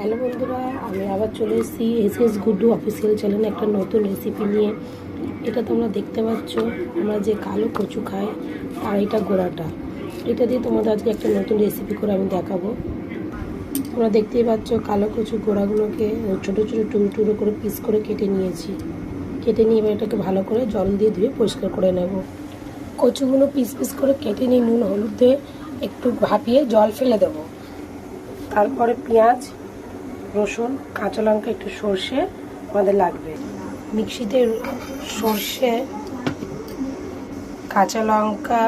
Hello বন্ধুরা, আমি আবার চলে এসেছি এসএস গুড্ডু অফিসিয়াল চ্যানেলে একটা নতুন রেসিপি নিয়ে। এটা তোমরা দেখতে পাচ্ছ, আমরা যে কালো কচু খাই আর এটা গোড়াটা, এটা দিয়ে তোমাদের আজকে একটা নতুন রেসিপি করে আমি দেখাবো। তোমরা দেখতেই পাচ্ছ কালো কচু গোড়াগুলোকে ছোটো ছোটো টুকরো টুকরো করে পিস করে কেটে নিয়েছি। কেটে নিয়ে এবার এটাকে ভালো করে জল দিয়ে ধুয়ে পরিষ্কার করে নেব। কচুগুলো পিস পিস করে কেটে নিয়ে নুন হলুদ দিয়ে একটু ভাপিয়ে জল ফেলে দেবো। তারপরে পেঁয়াজ, রসুন, কাঁচা লঙ্কা, একটু সর্ষে আমাদের লাগবে। মিক্সিতে সর্ষে, কাঁচা লঙ্কা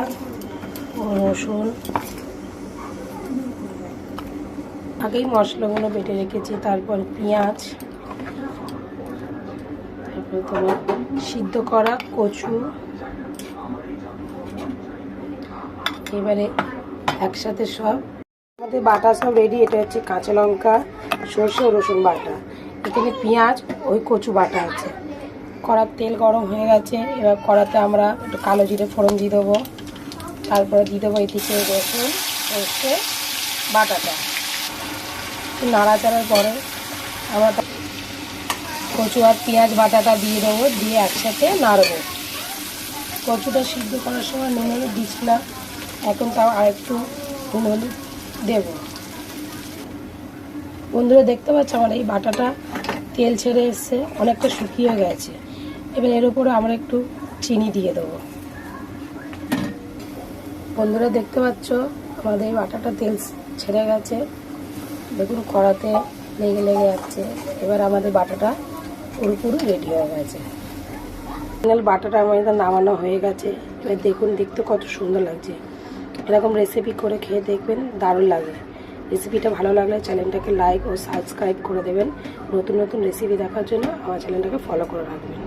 ও রসুন আগেই মশলাগুলো বেটে রেখেছি। তারপর পেঁয়াজ, তারপরে তোমার সিদ্ধ করা কচু, এবারে একসাথে সব আমাদের বাটা সব রেডি। এটা হচ্ছে কাঁচা লঙ্কা, সর্ষে ও রসুন বাটা, এখানে পেঁয়াজ, ওই কচু বাটা আছে। কড়ার তেল গরম হয়ে গেছে, এবার কড়াতে আমরা একটু কালো জিরে ফোড়ন দিয়ে দেবো। তারপরে দিয়ে দেবো এদিকে রসুন, সর্ষে বাটাটা নাড়াচাড়ার পরে আমরা কচু আর পেঁয়াজ বাটাটা দিয়ে দেবো, দিয়ে একসাথে নাড়বো। কচুটা সিদ্ধ করার সময় নুন হলুদ দিচ্ছিলাম, এখন তাও আর একটু নুন হলুদ দেবো। বন্ধুরা দেখতে পাচ্ছ আমার এই বাটাটা তেল ছেড়ে এসছে, অনেকটা শুকিয়ে গেছে। এবার এর উপরে আমরা একটু চিনি দিয়ে দেবো। বন্ধুরা দেখতে পাচ্ছ আমাদের এই বাটাটা তেল ছেড়ে গেছে, দেখুন কড়াতে লেগে লেগে যাচ্ছে। এবার আমাদের বাটাটা পুরোপুরি রেডি হয়ে গেছে। ফাইনাল বাটাটা আমাদের নামানো হয়ে গেছে। এবার দেখুন দেখতে কত সুন্দর লাগছে। এরকম রেসিপি করে খেয়ে দেখবেন, দারুণ লাগে। রেসিপিটা ভালো লাগলে চ্যানেলটাকে লাইক ও সাবস্ক্রাইব করে দেবেন। নতুন নতুন রেসিপি দেখার জন্য আমার চ্যানেলটাকে ফলো করে রাখবেন।